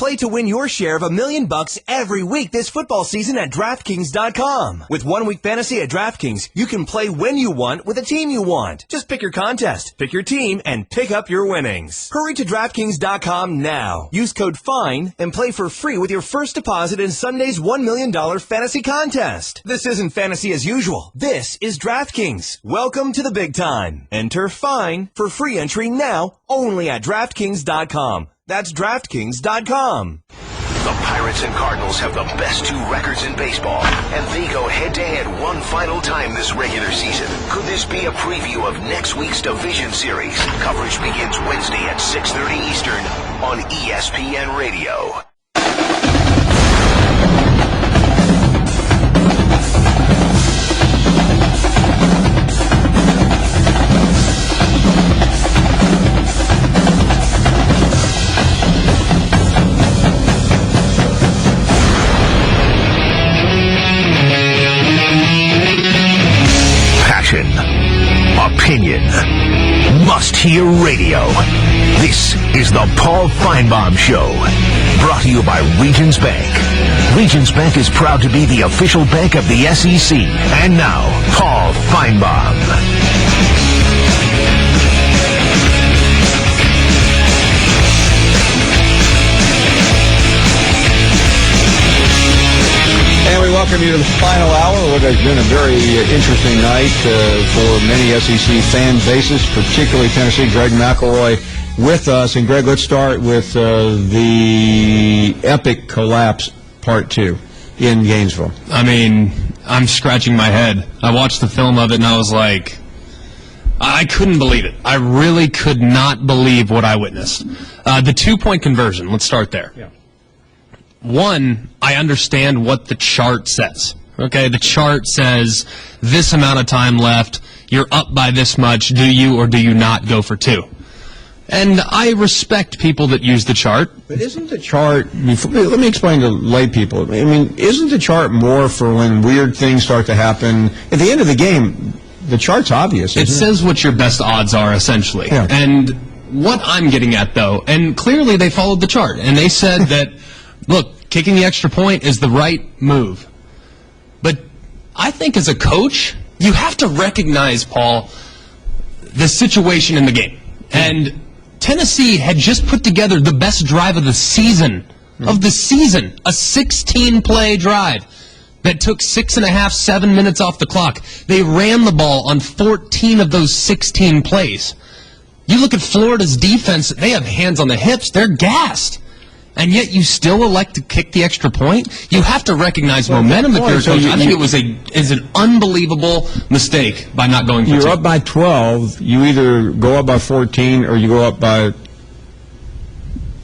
Play to win your share of $1 million every week this football season at DraftKings.com. With 1 Week Fantasy at DraftKings, you can play when you want with a team you want. Just pick your contest, pick your team, and pick up your winnings. Hurry to DraftKings.com now. Use code FINE and play for free with your first deposit in Sunday's $1 million fantasy contest. This isn't fantasy as usual. This is DraftKings. Welcome to the big time. Enter FINE for free entry now only at DraftKings.com. That's DraftKings.com. The Pirates and Cardinals have the best 2 records in baseball, and they go head-to-head one final time this regular season. Could this be a preview of next week's division series? Coverage begins Wednesday at 6:30 Eastern on ESPN Radio. Opinion. Must-hear radio. This is the Paul Finebaum Show. Brought to you by Regions Bank. Regions Bank is proud to be the official bank of the SEC. And now, Paul Finebaum. And we welcome you to the final hour, what has been a very interesting night for many SEC fan bases, particularly Tennessee. Greg McElroy with us. And, Greg, let's start with the epic collapse, Part 2, in Gainesville. I mean, I'm scratching my head. I watched the film of it, and I was like, I couldn't believe it. I really could not believe what I witnessed. The 2-point conversion, let's start there. Yeah. One, I understand what the chart says. Okay, the chart says this amount of time left, you're up by this much, do you or do you not go for 2? And I respect people that use the chart. But isn't the chart, let me explain to lay people, I mean, isn't the chart more for when weird things start to happen? At the end of the game, the chart's obvious, isn't it? It says what your best odds are, essentially. Yeah. And what I'm getting at, though, and clearly they followed the chart, and they said that, look, kicking the extra point is the right move. But I think as a coach, you have to recognize, Paul, the situation in the game. And Tennessee had just put together the best drive of the season. A 16-play drive that took 6.5, 7 minutes off the clock. They ran the ball on 14 of those 16 plays. You look at Florida's defense, they have hands on the hips. They're gassed. And yet you still elect to kick the extra point? You have to recognize momentum if you're a coach. I think it was an unbelievable mistake by not going for 2. You're up by 12. You either go up by 14 or you go up by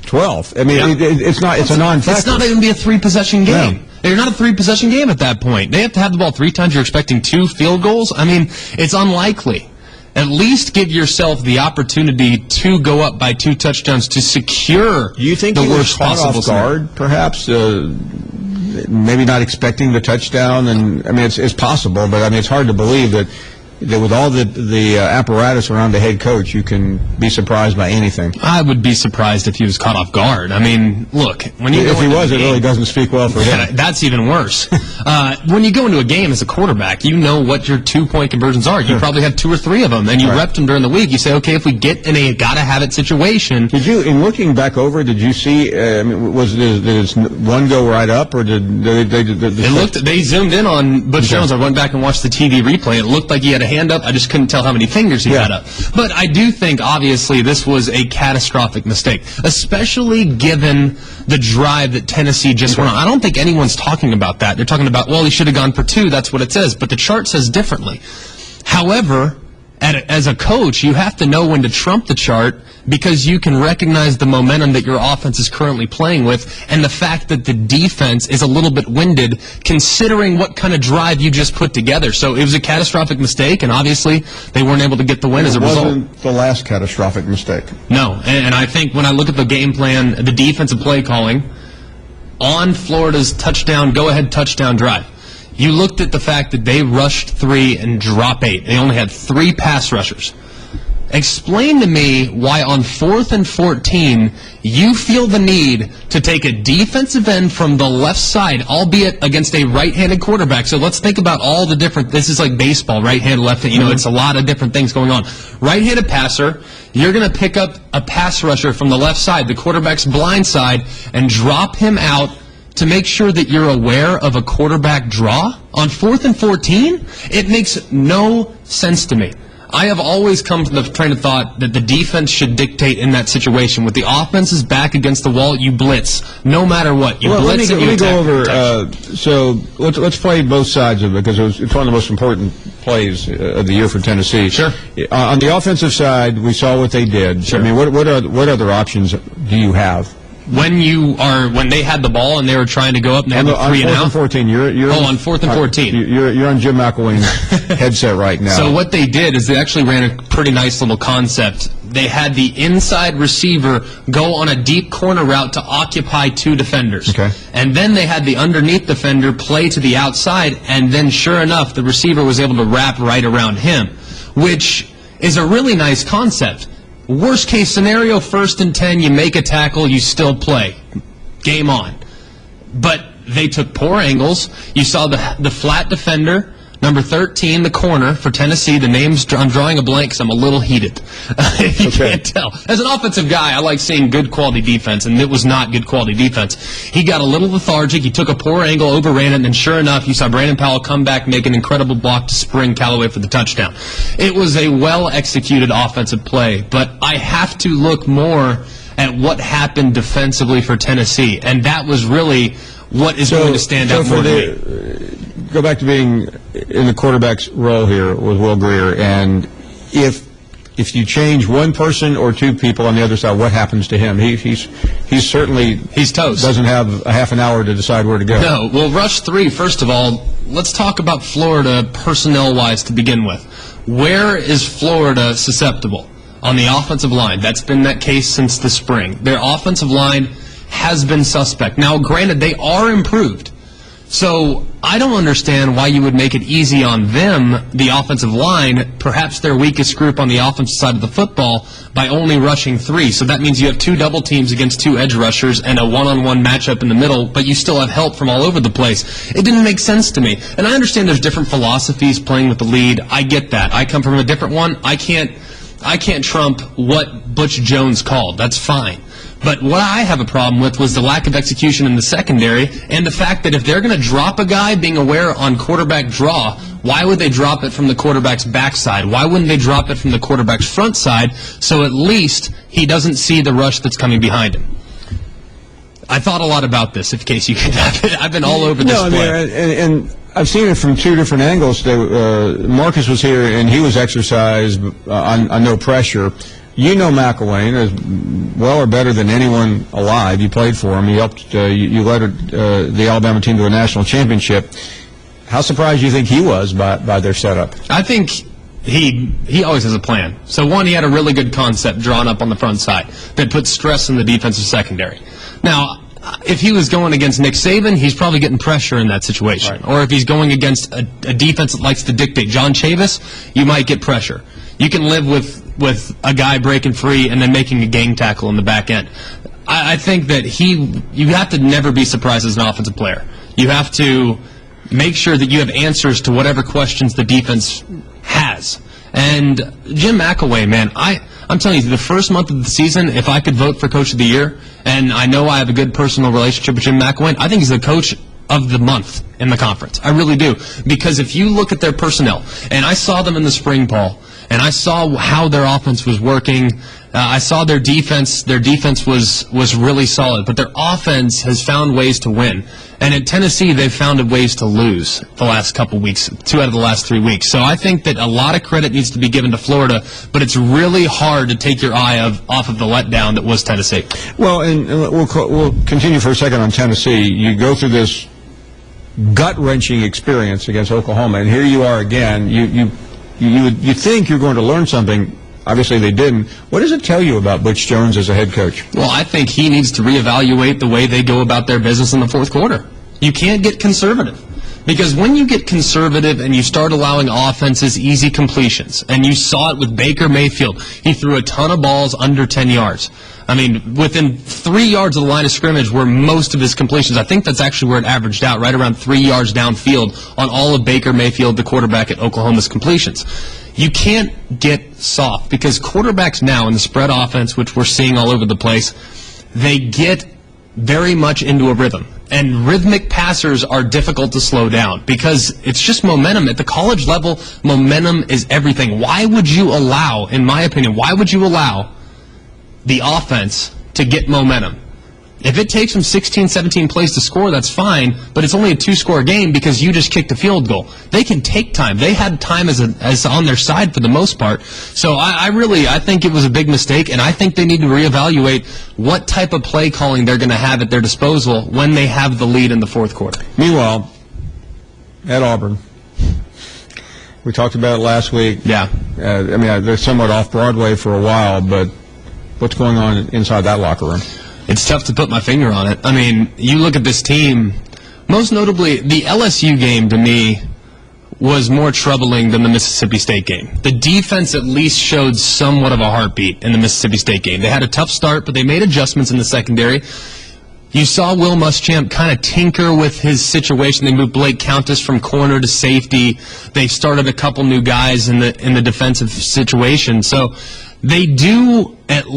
12. I mean, it's a non-factor. It's not even be a 3-possession game. No. They're not a 3-possession game at that point. They have to have the ball 3 times. You're expecting 2 field goals? I mean, it's unlikely. At least give yourself the opportunity to go up by 2 touchdowns to secure the worst possible guard, perhaps, maybe not expecting the touchdown. And I mean, it's possible, but I mean, it's hard to believe that with all the apparatus around the head coach, you can be surprised by anything. I would be surprised if he was caught off guard. I mean, look, when you if he was, it really doesn't speak well for him. That's even worse. When you go into a game as a quarterback, you know what your 2-point conversions are. You probably have 2 or 3 of them, and you repped them during the week. You say, okay, if we get in a gotta-have-it situation. Did you, in looking back over, did you see? I mean, did one go right up, or did they? They zoomed in on Butch Jones. I went back and watched the TV replay. It looked like he had a hand up. I just couldn't tell how many fingers he had up. But I do think, obviously, this was a catastrophic mistake, especially given the drive that Tennessee just went on. I don't think anyone's talking about that. They're talking about, well, he should have gone for 2. That's what it says. But the chart says differently. However, as a coach, you have to know when to trump the chart because you can recognize the momentum that your offense is currently playing with and the fact that the defense is a little bit winded considering what kind of drive you just put together. So it was a catastrophic mistake, and obviously they weren't able to get the win as a result. It wasn't the last catastrophic mistake. No, and I think when I look at the game plan, the defensive play calling on Florida's go-ahead touchdown drive, you looked at the fact that they rushed 3 and drop 8. They only had 3 pass rushers. Explain to me why on 4th and 14 you feel the need to take a defensive end from the left side, albeit against a right-handed quarterback. So let's think about all the different, this is like baseball, right-handed, left-handed, it's a lot of different things going on. Right-handed passer, you're going to pick up a pass rusher from the left side, the quarterback's blind side, and drop him out to make sure that you're aware of a quarterback draw on 4th and 14? It makes no sense to me. I have always come to the train of thought that the defense should dictate in that situation. With the offense is back against the wall, you blitz no matter what. You blitz and you attack. Let me go over. So let's play both sides of it because it's one of the most important plays of the year for Tennessee. Sure. On the offensive side, we saw what they did. Sure. I mean, what other options do you have? When they had the ball and they were trying to go up and they had the 3 and out. On 4th and 14, you're on 4th and 14. You're on Jim McElroy's headset right now. So what they did is they actually ran a pretty nice little concept. They had the inside receiver go on a deep corner route to occupy 2 defenders. Okay. And then they had the underneath defender play to the outside, and then sure enough, the receiver was able to wrap right around him, which is a really nice concept. Worst case scenario, 1st and 10, you make a tackle, you still play. Game on. But they took poor angles. You saw the flat defender, number 13, the corner for Tennessee. The name's, I'm drawing a blank because I'm a little heated. If you can't tell. As an offensive guy, I like seeing good quality defense, and it was not good quality defense. He got a little lethargic. He took a poor angle, overran it, and then sure enough, you saw Brandon Powell come back, make an incredible block to spring Callaway for the touchdown. It was a well-executed offensive play, but I have to look more at what happened defensively for Tennessee, and that was really what is going to stand out more to me. Go back to being in the quarterback's role here with Will Greer, and if you change one person or 2 people on the other side, what happens to him? He's toast. Doesn't have a half an hour to decide where to go. No. Well, rush 3, first of all, let's talk about Florida personnel-wise to begin with. Where is Florida susceptible? On the offensive line. That's been that case since the spring. Their offensive line has been suspect. Now, granted, they are improved. So I don't understand why you would make it easy on them, the offensive line, perhaps their weakest group on the offensive side of the football, by only rushing 3. So that means you have 2 double teams against 2 edge rushers and a one-on-one matchup in the middle, but you still have help from all over the place. It didn't make sense to me. And I understand there's different philosophies playing with the lead. I get that. I come from a different one. I can't trump what Butch Jones called. That's fine. But what I have a problem with was the lack of execution in the secondary and the fact that if they're going to drop a guy, being aware on quarterback draw, why would they drop it from the quarterback's backside? Why wouldn't they drop it from the quarterback's front side so at least he doesn't see the rush that's coming behind him? I thought a lot about this, in case you could. I've been all over this play. And I've seen it from 2 different angles. Marcus was here, and he was exercised on no pressure. You know McElwain as well or better than anyone alive. You played for him. He helped. You led the Alabama team to a national championship. How surprised do you think he was by their setup? I think he always has a plan. So, one, he had a really good concept drawn up on the front side that put stress in the defensive secondary. Now, if he was going against Nick Saban, he's probably getting pressure in that situation. Right. Or if he's going against a defense that likes to dictate John Chavis, you might get pressure. You can live with a guy breaking free and then making a gang tackle in the back end. I think that you have to never be surprised as an offensive player. You have to make sure that you have answers to whatever questions the defense has. And Jim McElroy, man, I'm telling you, the first month of the season, if I could vote for Coach of the Year, and I know I have a good personal relationship with Jim McElroy, I think he's the coach of the month in the conference. I really do. Because if you look at their personnel, and I saw them in the spring, Paul, and I saw how their offense was working. I saw their defense. Their defense was really solid, but their offense has found ways to win. And at Tennessee, they've found ways to lose the last couple weeks, 2 out of the last 3 weeks. So I think that a lot of credit needs to be given to Florida, but it's really hard to take your eye off of the letdown that was Tennessee. Well, and we'll continue for a second on Tennessee. You go through this gut-wrenching experience against Oklahoma, and here you are again. You think you're going to learn something. Obviously, they didn't. What does it tell you about Butch Jones as a head coach? Well, I think he needs to reevaluate the way they go about their business in the fourth quarter. You can't get conservative. Because when you get conservative and you start allowing offenses easy completions, and you saw it with Baker Mayfield, he threw a ton of balls under 10 yards. I mean, within 3 yards of the line of scrimmage were most of his completions. I think that's actually where it averaged out, right around 3 yards downfield on all of Baker Mayfield, the quarterback at Oklahoma's completions. You can't get soft because quarterbacks now in the spread offense, which we're seeing all over the place, they get very much into a rhythm. And rhythmic passers are difficult to slow down because it's just momentum. At the college level, momentum is everything. Why would you allow, in my opinion, the offense to get momentum? If it takes them 16, 17 plays to score, that's fine, but it's only a 2-score game because you just kicked a field goal. They can take time. They had time as on their side for the most part. So I think it was a big mistake, and I think they need to reevaluate what type of play calling they're going to have at their disposal when they have the lead in the fourth quarter. Meanwhile, at Auburn, we talked about it last week. Yeah. They're somewhat off Broadway for a while, but what's going on inside that locker room? It's tough to put my finger on it. I mean, you look at this team, most notably, the LSU game to me was more troubling than the Mississippi State game. The defense at least showed somewhat of a heartbeat in the Mississippi State game. They had a tough start, but they made adjustments in the secondary. You saw Will Muschamp kind of tinker with his situation. They moved Blake Countess from corner to safety. They started a couple new guys in the defensive situation. So they did at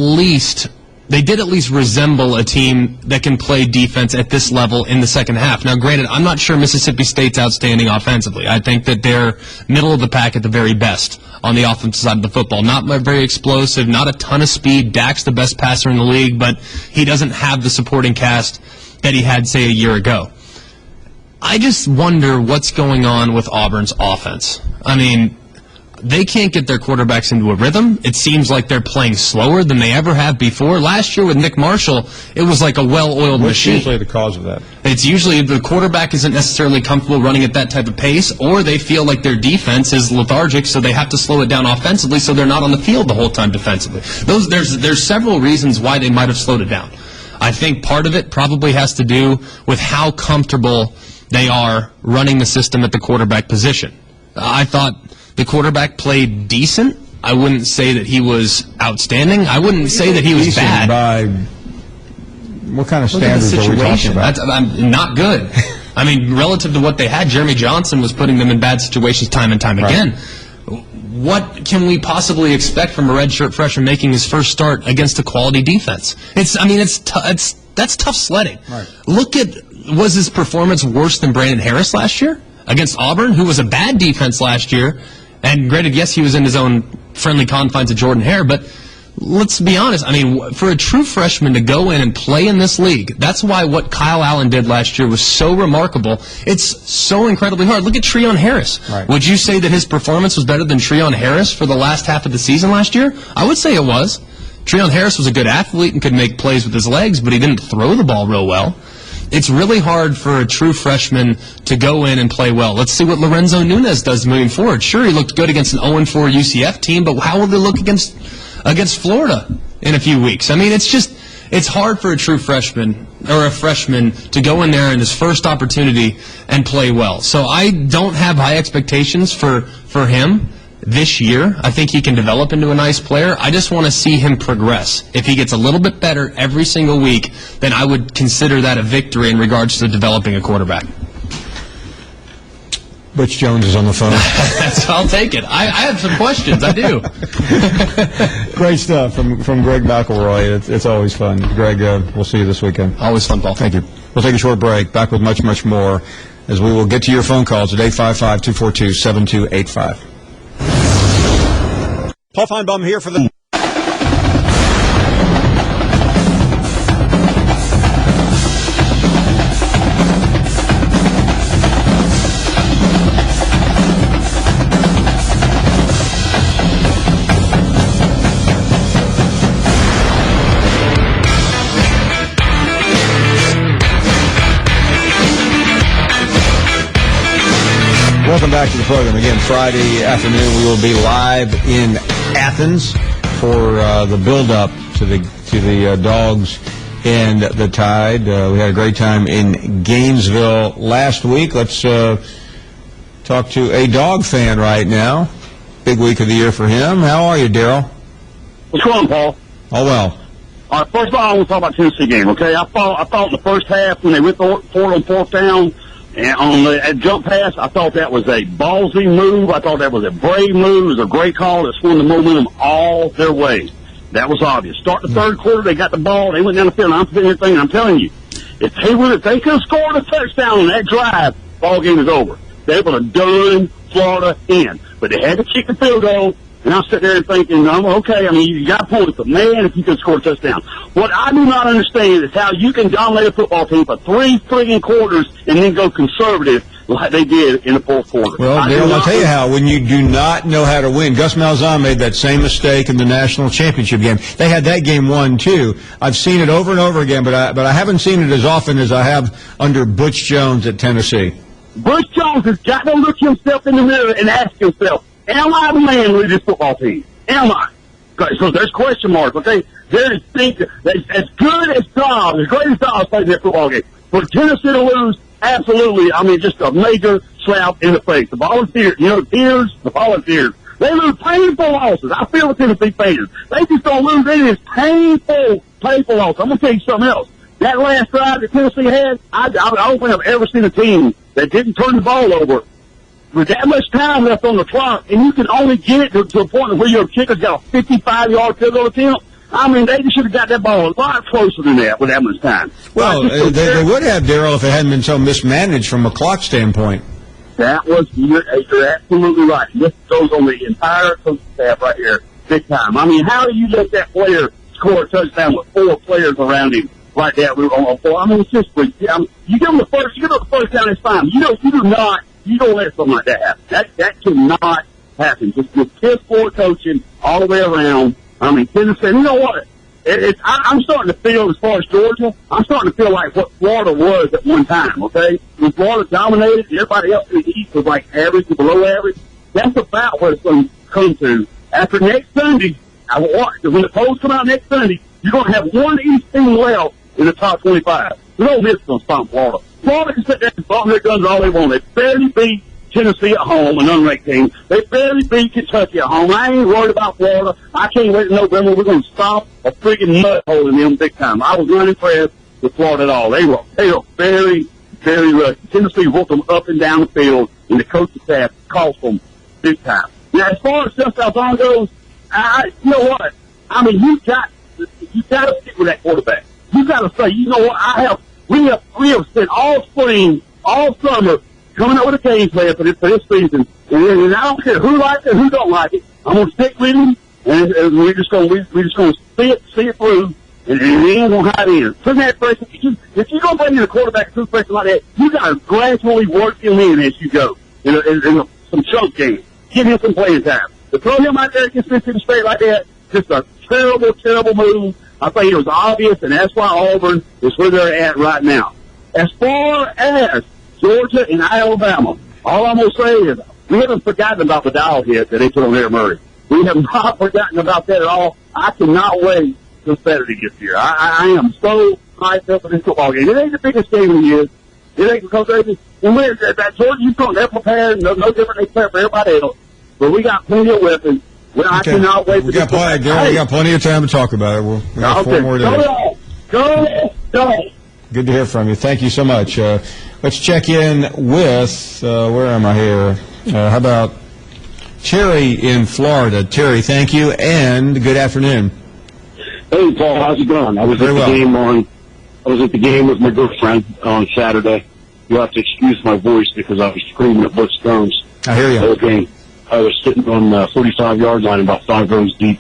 least resemble a team that can play defense at this level in the second half. Now, granted, I'm not sure Mississippi State's outstanding offensively. I think that they're middle of the pack at the very best on the offensive side of the football. Not very explosive, not a ton of speed. Dak's the best passer in the league, but he doesn't have the supporting cast that he had, say, a year ago. I just wonder what's going on with Auburn's offense. I mean, they can't get their quarterbacks into a rhythm. It seems like they're playing slower than they ever have before. Last year with Nick Marshall, it was like a well-oiled machine. What's usually the cause of that? It's usually the quarterback isn't necessarily comfortable running at that type of pace, or they feel like their defense is lethargic, so they have to slow it down offensively so they're not on the field the whole time defensively. There's several reasons why they might have slowed it down. I think part of it probably has to do with how comfortable they are running the system at the quarterback position. I thought the quarterback played decent. I wouldn't say that he was outstanding. I wouldn't say that he was bad. By what kind of standards are we talking about? Not good. I mean, relative to what they had, Jeremy Johnson was putting them in bad situations time and time again. What can we possibly expect from a redshirt freshman making his first start against a quality defense? That's tough sledding. Right. Was his performance worse than Brandon Harris last year against Auburn, who was a bad defense last year? And granted, yes, he was in his own friendly confines of Jordan Hare, but let's be honest. I mean, for a true freshman to go in and play in this league, that's why what Kyle Allen did last year was so remarkable. It's so incredibly hard. Look at Treon Harris. Right. Would you say that his performance was better than Treon Harris for the last half of the season last year? I would say it was. Treon Harris was a good athlete and could make plays with his legs, but he didn't throw the ball real well. It's really hard for a true freshman to go in and play well. Let's see what Lorenzo Nunez does moving forward. Sure, he looked good against an 0-4 UCF team, but how will they look against Florida in a few weeks? I mean, it's hard for a true freshman or a freshman to go in there in his first opportunity and play well. So I don't have high expectations for him this year. I think he can develop into a nice player. I just want to see him progress. If he gets a little bit better every single week, then I would consider that a victory in regards to developing a quarterback. Butch Jones is on the phone. I'll take it. I have some questions. I do. Great stuff from Greg McElroy. It's always fun. Greg, we'll see you this weekend. Always fun, Paul. Thank you. We'll take a short break. Back with much, much more as we will get to your phone calls at 855-242-7285. Paul Finebaum here for the... Welcome back to the program. Again, Friday afternoon we will be live in Athens for the build-up to the Dogs and the Tide. We had a great time in Gainesville last week. Let's talk to a dog fan right now. Big week of the year for him. How are you, Daryl? What's going on, Paul? Oh, well. All right, first of all, I want to talk about Tennessee game, okay? I thought in the first half when they went for it on fourth down and on the jump pass, I thought that was a ballsy move. I thought that was a brave move. It was a great call that swung the momentum all their way. That was obvious. Start the third quarter, they got the ball, they went down the field, and I'm sitting here thinking, I'm telling you, if they could have scored a touchdown on that drive, ball game is over. They would have done Florida in. But they had to kick the field goal, and I'm sitting there and thinking, okay, I mean, you got points, but man, if you could score a touchdown. What I do not understand is how you can dominate a football team for 3 friggin' quarters and then go conservative like they did in the fourth quarter. Well, Dale, I'll tell you how. When you do not know how to win, Gus Malzahn made that same mistake in the national championship game. They had that game won, too. I've seen it over and over again, but I haven't seen it as often as I have under Butch Jones at Tennessee. Butch Jones has got to look himself in the mirror and ask himself, am I the man with this football team? Am I? So there's question marks, okay? They're as good as Dobbs, as great as Dobbs played in that football game. For Tennessee to lose, absolutely, I mean, just a major slap in the face. The Volunteers, the Volunteers, they lose painful losses. I feel the Tennessee fans. They just don't lose any of this painful loss. I'm going to tell you something else. That last drive that Tennessee had, I don't think I've ever seen a team that didn't turn the ball over with that much time left on the clock, and you can only get it to a point where your kicker's got a 55-yard field goal attempt. I mean, they should have got that ball a lot closer than that with that much time. Well, they would have, Daryl, if it hadn't been so mismanaged from a clock standpoint. You're absolutely right. This goes on the entire coaching staff right here, big time. I mean, how do you let that player score a touchdown with 4 players around him like that? I mean, it's just, you give them the first down, it's fine. You don't let something like that happen. That cannot happen. Just piss poor coaching all the way around. I mean, Tennessee, you know what? I'm starting to feel, as far as Georgia, I'm starting to feel like what Florida was at one time, okay? When Florida dominated, everybody else in the East was like average to below average. That's about what it's going to come to. After next Sunday, when the polls come out next Sunday, you're going to have one East team left in the top 25. No Miss going to stomp Florida. Florida can sit there and bump their guns all they want. They barely beat Tennessee at home, an unranked team. They barely beat Kentucky at home. I ain't worried about Florida. I can't wait in November. We're going to stop a freaking mud hole in them big time. I was not impressed with Florida at all. They were very, very rusty. Tennessee whooped them up and down the field, and the coaching staff cost them big time. Now, as far as Gus Malzahn goes, you know what? I mean, you got to stick with that quarterback. You got to say, you know what? We have spent all spring, all summer coming up with a game plan for this season, and I don't care who likes it, who don't like it. I'm gonna stick with him, and we're just gonna see it through, and we ain't gonna hide in. Put that person, if you're gonna bring in a quarterback to a person like that, you gotta gradually work him in as you go in some chunk games. Give him some playing time. To throw him out there against Mississippi State like that, just a terrible, terrible move. I think it was obvious, and that's why Auburn is where they're at right now. As far as Georgia and Alabama, all I'm going to say is we haven't forgotten about the dial hit that they put on Eric Murray. We have not forgotten about that at all. I cannot wait till Saturday gets here. I am so hyped up for this football game. It ain't the biggest game of the year. It ain't because that Georgia, they're prepared. No different. They prepare for everybody else. But we got plenty of weapons. I cannot wait for this. We got plenty of time to talk about it. We got 4 more days. Go. Good to hear from you. Thank you so much. Let's check in with, where am I here? How about Terry in Florida? Terry, thank you, and good afternoon. Hey, Paul, how's it going? I was at the game with my girlfriend on Saturday. You'll have to excuse my voice because I was screaming at Butch Jones. I hear you. Okay. I was sitting on the 45-yard line about 5 rows deep.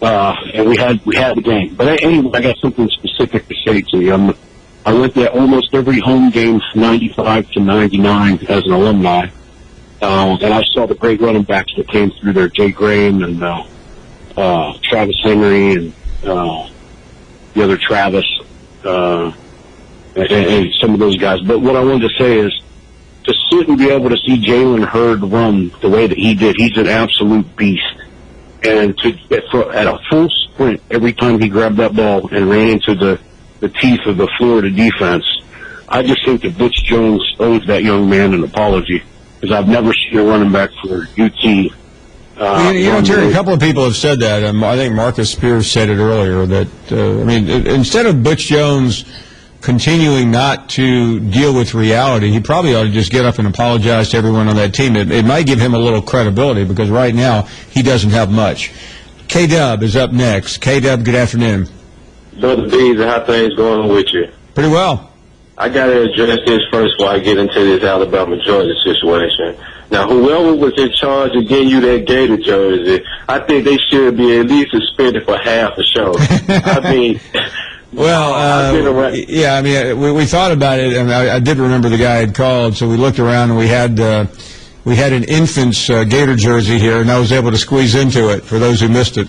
And we had the game. But anyway, I got something specific to say to you. I went to almost every home game from 95 to 99 as an alumni. And I saw the great running backs that came through there, Jay Graham and Travis Henry and the other Travis and some of those guys. But what I wanted to say is to sit and be able to see Jalen Hurd run the way that he did, he's an absolute beast. and at a full sprint every time he grabbed that ball and ran into the teeth of the Florida defense. I just think that Butch Jones owes that young man an apology, because I've never seen a running back for UT. Terry, a couple of people have said that. I think Marcus Spears said it earlier, that, instead of Butch Jones continuing not to deal with reality, he probably ought to just get up and apologize to everyone on that team. It might give him a little credibility, because right now he doesn't have much. K-Dub is up next. K-Dub, good afternoon. Brother Bees, how things going with you? Pretty well. I got to address this first before I get into this Alabama-Georgia situation. Now, whoever was in charge of getting you that Gator jersey, I think they should be at least suspended for half a show. I mean... Well, we thought about it, and I did remember the guy had called, so we looked around, and we had an infant's Gator jersey here, and I was able to squeeze into it for those who missed it.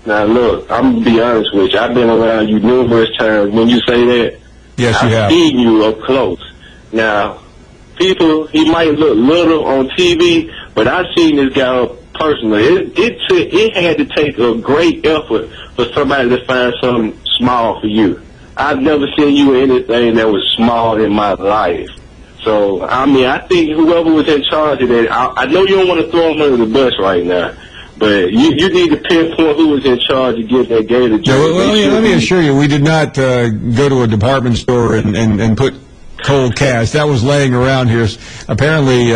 Now, look, I'm going to be honest with you. I've been around you numerous times. When you say that, yes, you have. I've seen you up close. Now, people, he might look little on TV, but I've seen this guy personally. It had to take a great effort for somebody to find something small for you. I've never seen you in anything that was small in my life. So, I think whoever was in charge of that, I know you don't want to throw him under the bus right now, but you need to pinpoint who was in charge of getting that Gator jersey. Let me assure you, we did not go to a department store and put cold cash. That was laying around here. Apparently,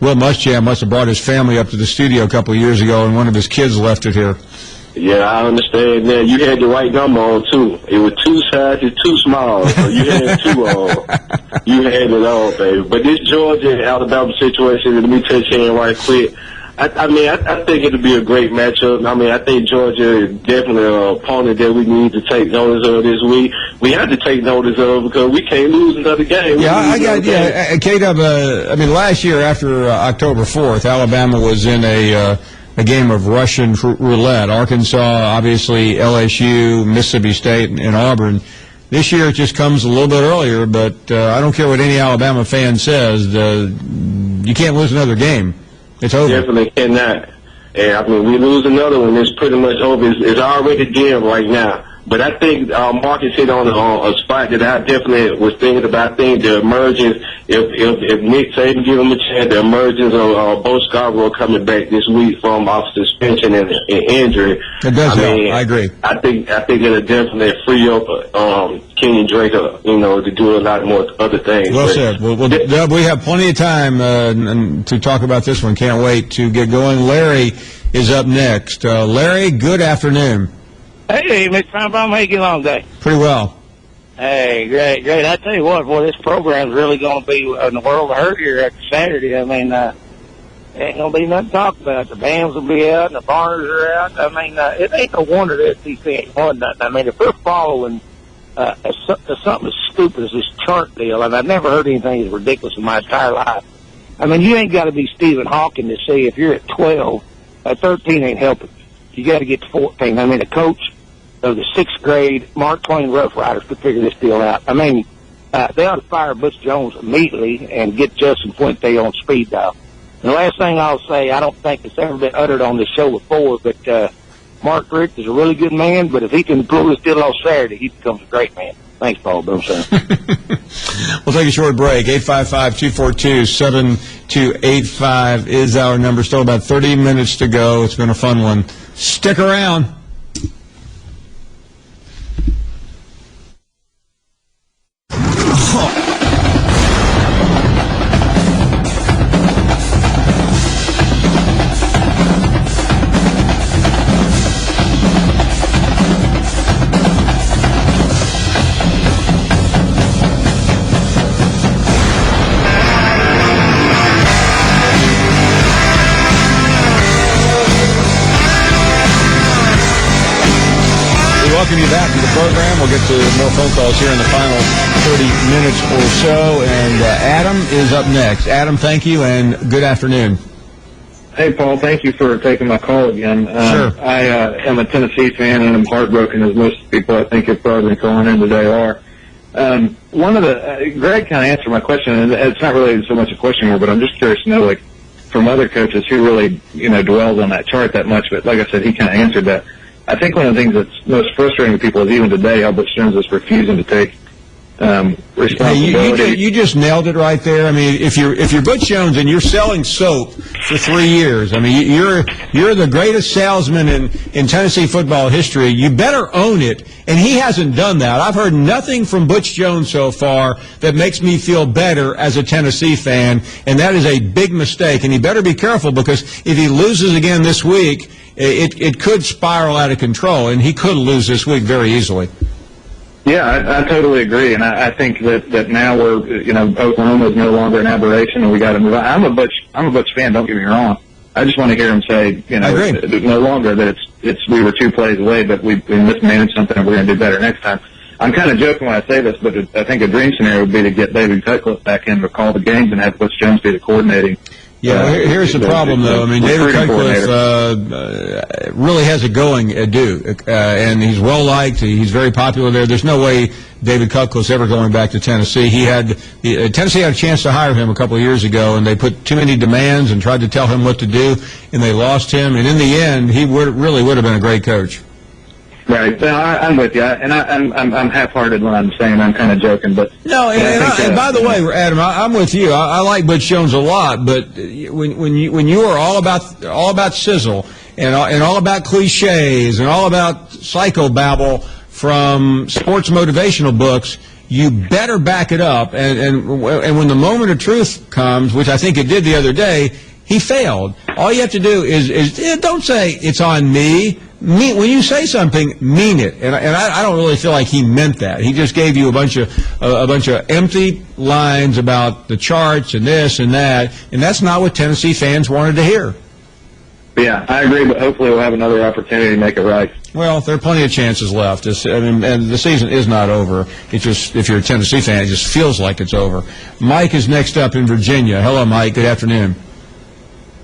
Will Muschamp must have brought his family up to the studio a couple of years ago, and one of his kids left it here. Yeah, I understand that. You had the right number on, too. It was 2 sizes too small, so you had 2 on. You had it all, baby. But this Georgia-Alabama situation, let me touch in right quick. I think it'll be a great matchup. I think Georgia is definitely an opponent that we need to take notice of this week. We have to take notice of, because we can't lose another game. K-Dub, last year after October 4th, Alabama was in a game of Russian roulette. Arkansas, obviously, LSU, Mississippi State, and Auburn. This year it just comes a little bit earlier, but I don't care what any Alabama fan says, you can't lose another game. It's over. Definitely cannot. And, we lose another one, it's pretty much over. It's already dim right now. But I think Marcus hit on a spot that I definitely was thinking about. I think the emergence, if Nick Saban give him a chance, the emergence of Bo Scarborough coming back this week from off suspension and injury. It does help. I agree. I think it'll definitely free up Kenyon Drake, to do a lot more other things. Well said. We have plenty of time to talk about this one. Can't wait to get going. Larry is up next. Larry, good afternoon. Hey, Mr. Finebaum, how you getting along today? Pretty well. Hey, great. I tell you what, boy, this program's really going to be in the world of hurt here after Saturday. Ain't going to be nothing to talk about. The bands will be out and the bars are out. It ain't no wonder that SEC ain't won nothing. If they're following something as stupid as this chart deal, and I've never heard anything as ridiculous in my entire life. You ain't got to be Stephen Hawking to see if you're at 12, 13 ain't helping. You got to get to 14. The coach of the 6th grade Mark Twain Rough Riders could figure this deal out. They ought to fire Butch Jones immediately and get Justin Fuente on speed dial. And the last thing I'll say, I don't think it's ever been uttered on this show before, but Mark Richt is a really good man, but if he can pull this deal off Saturday, he becomes a great man. Thanks, Paul. We'll take a short break. 855-242-7285 is our number. Still about 30 minutes to go. It's been a fun one. Stick around. Welcome you back to the program. We'll get to more phone calls here in the final 30 minutes or so. And Adam is up next. Adam, thank you, and good afternoon. Hey, Paul. Thank you for taking my call again. Sure. I am a Tennessee fan, and I'm heartbroken, as most people I think have probably been calling in today are. Greg kind of answered my question, and it's not really so much a question here, but I'm just curious to know, from other coaches who really, dwells on that chart that much. But like I said, he kind of answered that. I think one of the things that's most frustrating to people is even today how Butch Jones is refusing to take responsibility. Hey, you just nailed it right there. I mean, if you're Butch Jones and you're selling soap for 3 years, I mean, you're the greatest salesman in Tennessee football history. You better own it, and he hasn't done that. I've heard nothing from Butch Jones so far that makes me feel better as a Tennessee fan, and that is a big mistake. And he better be careful, because if he loses again this week, it could spiral out of control, and he could lose this week very easily. Yeah, I totally agree, and I think that now we're, Oklahoma is no longer an aberration, and we got to move on. I'm a Butch fan. Don't get me wrong. I just want to hear him say, no longer that we were 2 plays away, but we mismanaged something, and we're going to do better next time. I'm kind of joking when I say this, but I think a dream scenario would be to get David Cutcliffe back in to call the games and have Butch Jones be the coordinating. Yeah, here's the problem, though. I mean, David Cutcliffe really has it going at Duke, and he's well-liked. He's very popular there. There's no way David Cutcliffe's ever going back to Tennessee. Tennessee had a chance to hire him a couple of years ago, and they put too many demands and tried to tell him what to do, and they lost him. And in the end, he really would have been a great coach. Right. No, I'm with you, and I'm half-hearted when I'm saying I'm kind of joking, but no. And by the way, Adam, I'm with you. I like Butch Jones a lot, but when you are all about sizzle and all about cliches and all about psychobabble from sports motivational books, you better back it up. And when the moment of truth comes, which I think it did the other day, he failed. All you have to do is don't say it's on me. When you say something, mean it, and I don't really feel like he meant that. He just gave you a bunch of empty lines about the charts and this and that, and that's not what Tennessee fans wanted to hear. Yeah, I agree, but hopefully we'll have another opportunity to make it right. Well, there are plenty of chances left. And the season is not over. It's just, if you're a Tennessee fan, it just feels like it's over. Mike is next up in Virginia. Hello, Mike. Good afternoon.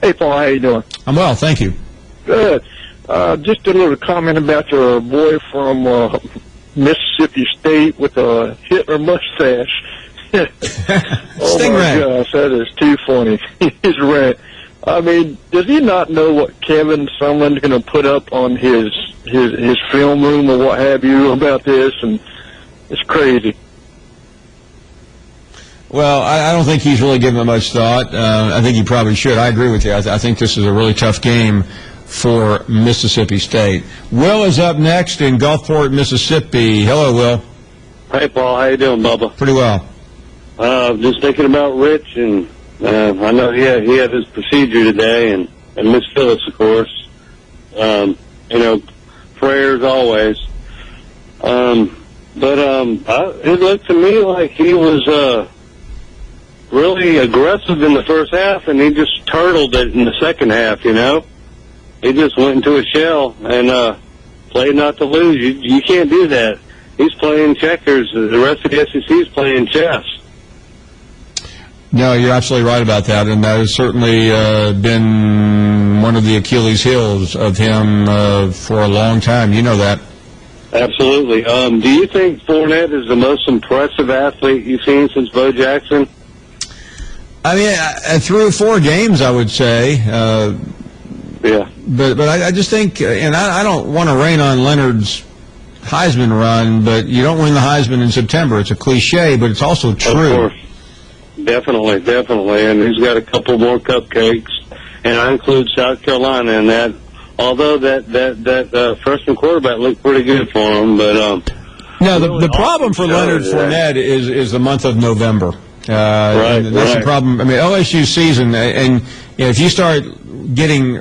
Hey, Paul. How you doing? I'm well, thank you. Good. Just a little comment about your boy from Mississippi State with a Hitler mustache. Oh, my gosh, that is too funny. He's right. I mean, does he not know what Kevin Sumlin's going to put up on his film room or what have you about this? And it's crazy. Well, I don't think he's really given it much thought. I think he probably should. I agree with you. I think this is a really tough game for Mississippi State. Will is up next in Gulfport, Mississippi. Hello, Will. Hey, Paul. How you doing, Bubba? Pretty well. Just thinking about Rich, and I know he had his procedure today, and Miss Phillips, of course. Prayers always. But it looked to me like he was really aggressive in the first half, and he just turtled it in the second half, He just went into a shell and played not to lose. You can't do that. He's playing checkers. The rest of the SEC is playing chess. No, you're absolutely right about that, and that has certainly been one of the Achilles heels of him for a long time. You know that. Absolutely. Do you think Fournette is the most impressive athlete you've seen since Bo Jackson? I mean, through 4 games, I would say. Yeah. But I just think, and I don't want to rain on Leonard's Heisman run, but you don't win the Heisman in September. It's a cliche, but it's also true. Of course. Definitely. And he's got a couple more cupcakes, and I include South Carolina in that. Although that freshman quarterback looked pretty good for him, but no, the problem for Leonard Fournette is the month of November. Right. That's the problem. I mean, LSU season, and if you start getting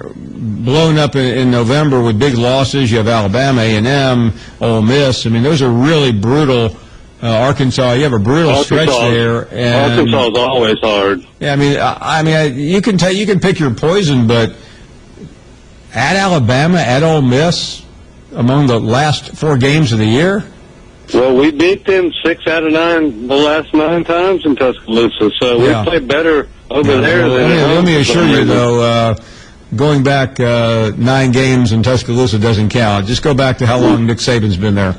blown up in November with big losses, you have Alabama, A&M, Ole Miss. I mean, those are really brutal. Arkansas, you have a brutal stretch there. And Arkansas is always hard. Yeah, I mean, you can pick your poison, but at Alabama, at Ole Miss, among the last 4 games of the year. Well, we beat them 6 out of 9 the last 9 times in Tuscaloosa, so we played better over there than let me assure you, though, going back 9 games in Tuscaloosa doesn't count. Just go back to how long Nick Saban's been there.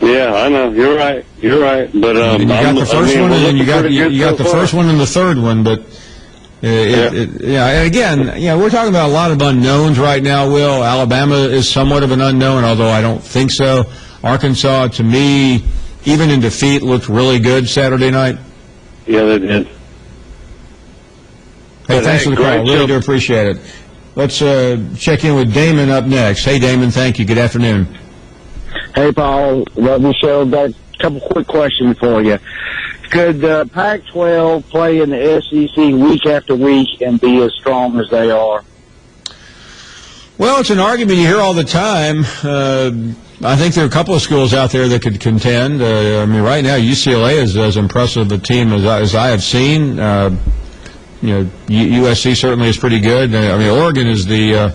Yeah, I know. You're right. But you got the first one, and you got the first one and the third one. But And again, we're talking about a lot of unknowns right now, Will. Alabama is somewhat of an unknown, although I don't think so. Arkansas, to me, even in defeat, looked really good Saturday night. Yeah, they did. Hey, thanks for the call. Really do appreciate it. Let's check in with Damon up next. Hey, Damon, thank you. Good afternoon. Hey, Paul. Love the show. Got a couple quick questions for you. Could Pac-12 play in the SEC week after week and be as strong as they are? Well, it's an argument you hear all the time. I think there are a couple of schools out there that could contend. Right now UCLA is as impressive a team as I have seen. USC certainly is pretty good. Oregon is the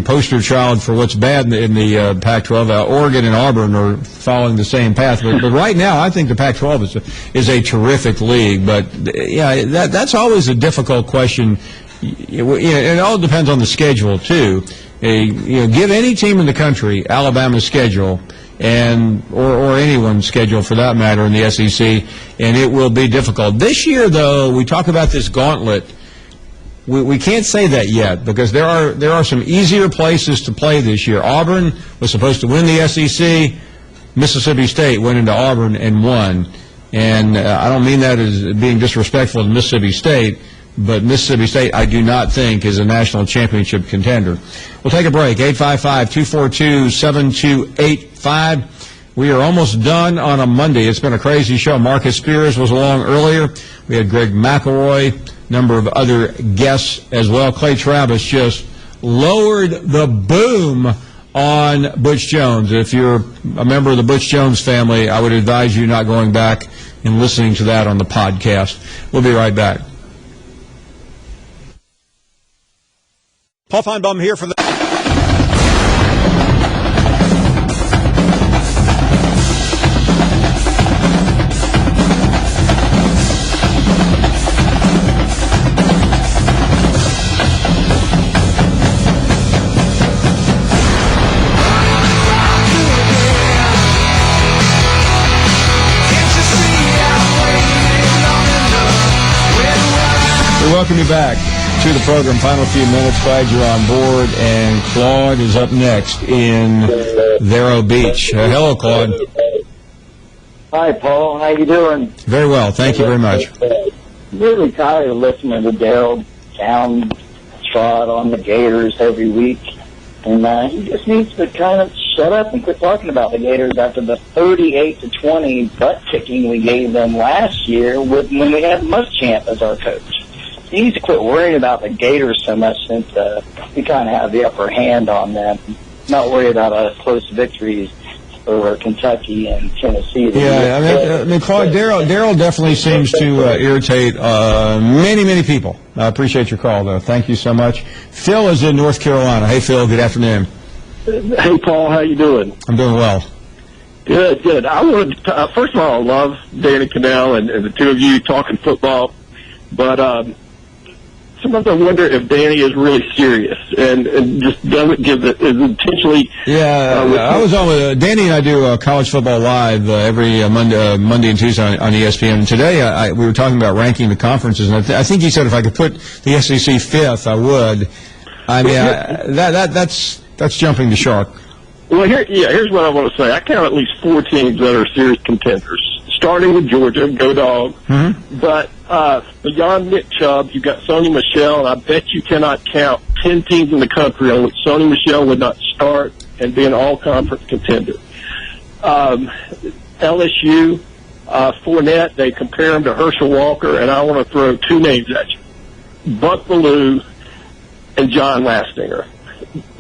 poster child for what's bad in the Pac-12. Oregon and Auburn are following the same path. But right now, I think the Pac-12 is a terrific league. But that's always a difficult question. It all depends on the schedule too. Give any team in the country Alabama's schedule or anyone's schedule for that matter in the SEC, and it will be difficult. This year, though, we talk about this gauntlet. We can't say that yet because there are some easier places to play this year. Auburn was supposed to win the SEC. Mississippi State went into Auburn and won. And I don't mean that as being disrespectful to Mississippi State, but Mississippi State, I do not think, is a national championship contender. We'll take a break. 855-242-7285. We are almost done on a Monday. It's been a crazy show. Marcus Spears was along earlier. We had Greg McElroy, number of other guests as well. Clay Travis just lowered the boom on Butch Jones. If you're a member of the Butch Jones family, I would advise you not going back and listening to that on the podcast. We'll be right back. Paul Finebaum here for the... We welcome you back to the program. Final few minutes. Glad you're on board. And Claude is up next in Vero Beach. Hello, Claude. Hi, Paul. How you doing? Very well. Thank you very much. Really tired of listening to Darryl downtrod on the Gators every week. And he just needs to kind of shut up and quit talking about the Gators after the 38-20 butt-kicking we gave them last year when we had Muschamp as our coach. He needs to quit worrying about the Gators so much since we kind of have the upper hand on them. Not worry about close victories for Kentucky and Tennessee. Yeah, I mean, Claude, Darryl definitely seems to irritate many people. I appreciate your call, though. Thank you so much. Phil is in North Carolina. Hey, Phil, good afternoon. Hey, Paul, how you doing? I'm doing well. Good. I wanted to, first of all, I love Danny Cannell and the two of you talking football, but sometimes I wonder if Danny is really serious and just doesn't give is intentionally. I was on with Danny and I do college football live every Monday and Tuesday on ESPN. And today we were talking about ranking the conferences, and I think he said if I could put the SEC fifth, I would. I mean, that's jumping the shark. Well, here's what I want to say. I count at least 4 teams that are serious contenders. Starting with Georgia, go Dog. Mm-hmm. But beyond Nick Chubb, you've got Sony Michel, and I bet you cannot count 10 teams in the country on which Sony Michel would not start and be an all-conference contender. LSU, Fournette, they compare him to Herschel Walker, and I want to throw 2 names at you. Buck Bellew and John Lastinger.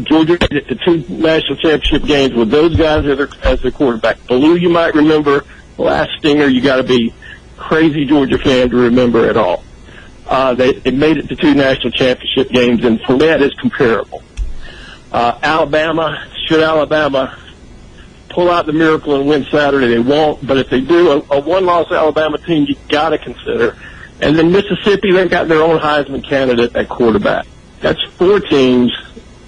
Georgia made it to 2 national championship games with those guys as their quarterback. Bellew, you might remember. Lastinger, you got to be crazy Georgia fan to remember it all. They made it to 2 national championship games, and Fournette is comparable. Alabama, should Alabama pull out the miracle and win Saturday, they won't. But if they do, a one-loss Alabama team you got to consider. And then Mississippi, they've got their own Heisman candidate at quarterback. That's 4 teams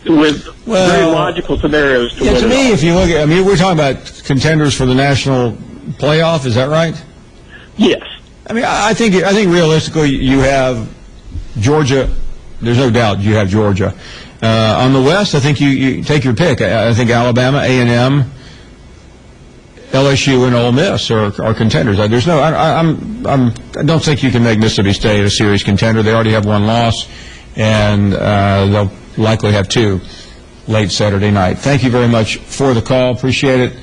with very logical scenarios to win. To me, if you look at, we're talking about contenders for the national playoff. Is that right? Yes. I mean, I think realistically, you have Georgia, there's no doubt you have Georgia. On the West, I think you take your pick. I think Alabama, A&M, LSU, and Ole Miss are contenders. I don't think you can make Mississippi State a serious contender. They already have one loss, and they'll likely have two late Saturday night. Thank you very much for the call. Appreciate it.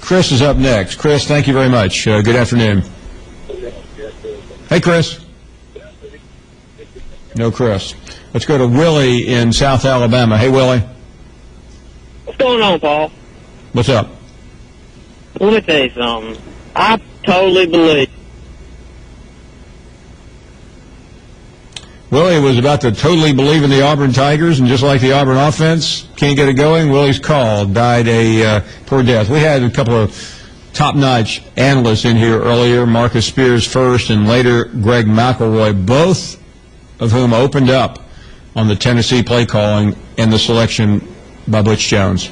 Chris is up next. Chris, thank you very much. Good afternoon. Hey, Chris. No, Chris. Let's go to Willie in South Alabama. Hey, Willie. What's going on, Paul? What's up? Let me tell you something. I totally believe. Willie was about to totally believe in the Auburn Tigers, and just like the Auburn offense, can't get it going. Willie's call died a poor death. We had a couple of top-notch analysts in here earlier, Marcus Spears first, and later Greg McElroy, both of whom opened up on the Tennessee play calling and the selection by Butch Jones.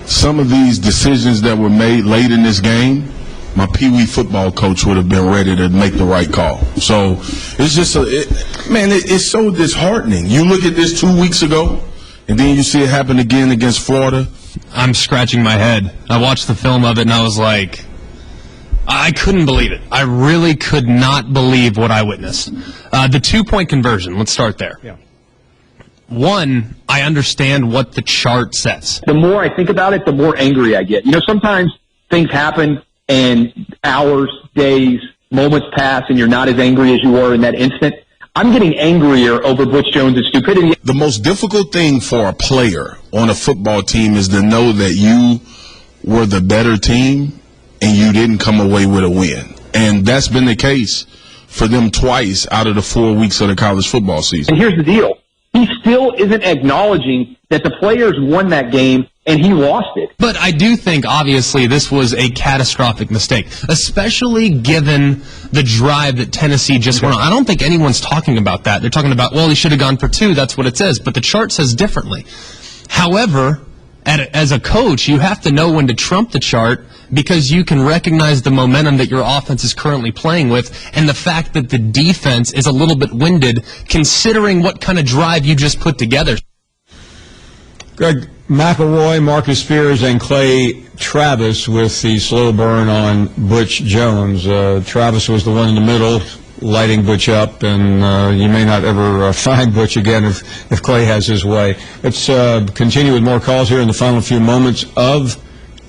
Some of these decisions that were made late in this game, my Pee Wee football coach would have been ready to make the right call. So it's just, it's so disheartening. You look at this 2 weeks ago, and then you see it happen again against Florida. I'm scratching my head. I watched the film of it, and I was like, I couldn't believe it. I really could not believe what I witnessed. The 2-point conversion, let's start there. Yeah. One, I understand what the chart says. The more I think about it, the more angry I get. You know, sometimes things happen and hours, days, moments pass and you're not as angry as you were in that instant. I'm getting angrier over Butch Jones' stupidity. The most difficult thing for a player on a football team is to know that you were the better team and you didn't come away with a win. And that's been the case for them twice out of the 4 weeks of the college football season. And here's the deal. He still isn't acknowledging that the players won that game and he lost it. But I do think, obviously, this was a catastrophic mistake, especially given the drive that Tennessee just went on. I don't think anyone's talking about that. They're talking about, well, he should have gone for 2. That's what it says. But the chart says differently. However, as a coach, you have to know when to trump the chart because you can recognize the momentum that your offense is currently playing with and the fact that the defense is a little bit winded considering what kind of drive you just put together. Greg McElroy, Marcus Spears, and Clay Travis with the slow burn on Butch Jones. Travis was the one in the middle lighting Butch up, and you may not ever find Butch again if Clay has his way. Let's continue with more calls here in the final few moments of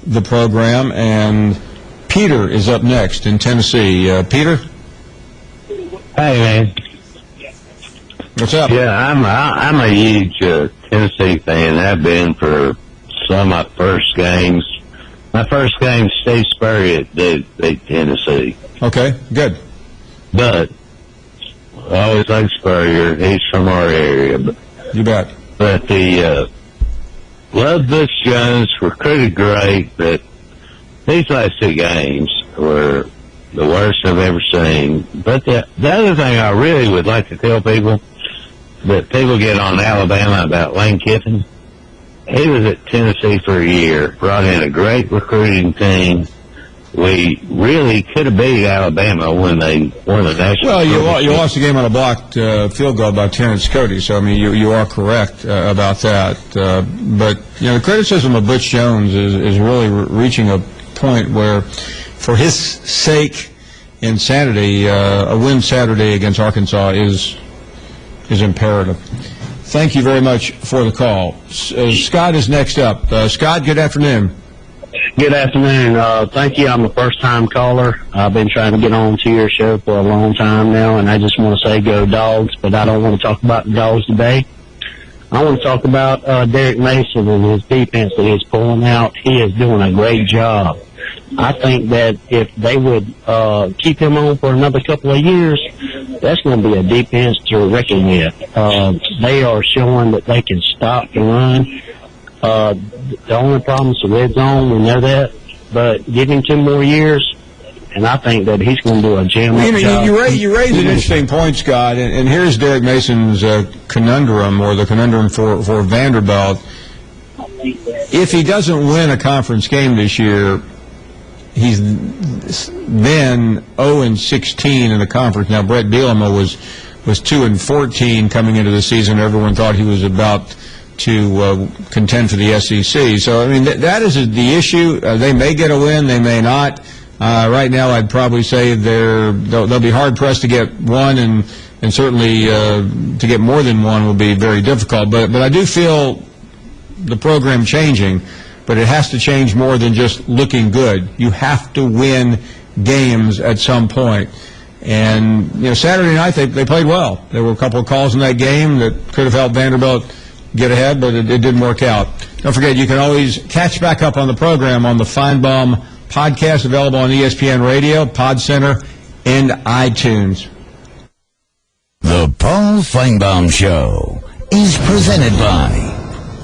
the program, and Peter is up next in Tennessee. Peter? Hey, man. What's up? Yeah, I'm a huge Tennessee fan. I've been for some of my first games. My first game, Steve Spurrier at Tennessee. Okay, good. But I always like Spurrier. He's from our area. You bet. But the love Butch Jones, recruited great, but these last 2 games were the worst I've ever seen. But the other thing I really would like to tell people, that people get on Alabama about Lane Kiffin. He was at Tennessee for a year, brought in a great recruiting team. We really could have beat Alabama when they won the national. Well, you lost the game on a blocked field goal by Terrence Cody, so I mean you are correct about that. But you know, the criticism of Butch Jones is really reaching a point where, for his sake and sanity, a win Saturday against Arkansas is imperative. Thank you very much for the call. Scott is next up. Scott, good afternoon. Good afternoon. Thank you. I'm a first-time caller. I've been trying to get on to your show for a long time now, and I just want to say go Dogs, but I don't want to talk about the Dogs today. I want to talk about Derek Mason and his defense that he's pulling out. He is doing a great job. I think that if they would keep him on for another couple of years, that's going to be a defense to reckon with. They are showing that they can stop the run. The only problem is the red zone. We know that. But give him 2 more years, and I think that he's going to do a jam-up job. You raise an interesting point, Scott, and here's Derek Mason's conundrum, or the conundrum for Vanderbilt. If he doesn't win a conference game this year, he's then 0-16 in the conference. Now, Brett Bielema was 2-14 coming into the season. Everyone thought he was about to contend for the SEC. So, I mean, that is the issue. They may get a win, they may not. Right now, I'd probably say they'll be hard-pressed to get one, and certainly to get more than one will be very difficult. But I do feel the program changing, but it has to change more than just looking good. You have to win games at some point. And, Saturday night they played well. There were a couple of calls in that game that could have helped Vanderbilt get ahead, but it didn't work out. Don't forget, you can always catch back up on the program on the Finebaum podcast, available on ESPN Radio, Pod Center, and iTunes. The Paul Finebaum Show is presented by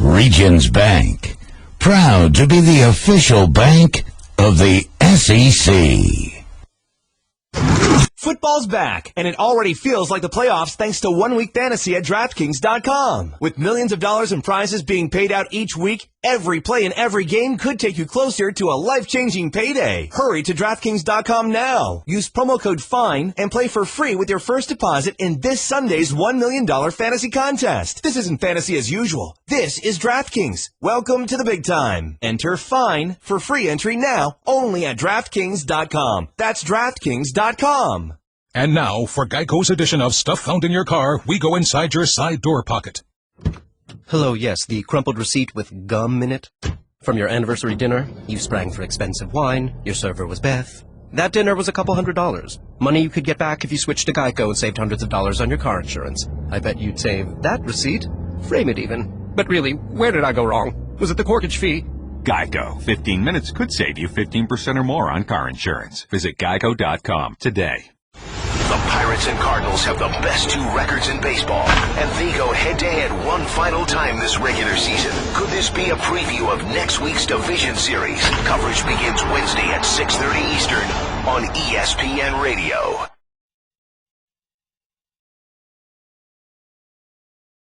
Regions Bank, proud to be the official bank of the SEC. Football's back, and it already feels like the playoffs thanks to 1 Week Fantasy at DraftKings.com. With millions of dollars in prizes being paid out each week, every play in every game could take you closer to a life-changing payday. Hurry to DraftKings.com now. Use promo code FINE and play for free with your first deposit in this Sunday's $1 million fantasy contest. This isn't fantasy as usual. This is DraftKings. Welcome to the big time. Enter FINE for free entry now, only at DraftKings.com. That's DraftKings.com. And now, for Geico's edition of Stuff Found in Your Car, we go inside your side door pocket. Hello, yes, the crumpled receipt with gum in it. From your anniversary dinner, you sprang for expensive wine, your server was Beth. That dinner was a couple $100. Money you could get back if you switched to Geico and saved hundreds of dollars on your car insurance. I bet you'd save that receipt. Frame it even. But really, where did I go wrong? Was it the corkage fee? Geico. 15 minutes could save you 15% or more on car insurance. Visit geico.com today. The Pirates and Cardinals have the best two records in baseball, and they go head-to-head one final time this regular season. Could this be a preview of next week's division series? Coverage begins Wednesday at 6:30 Eastern on ESPN Radio.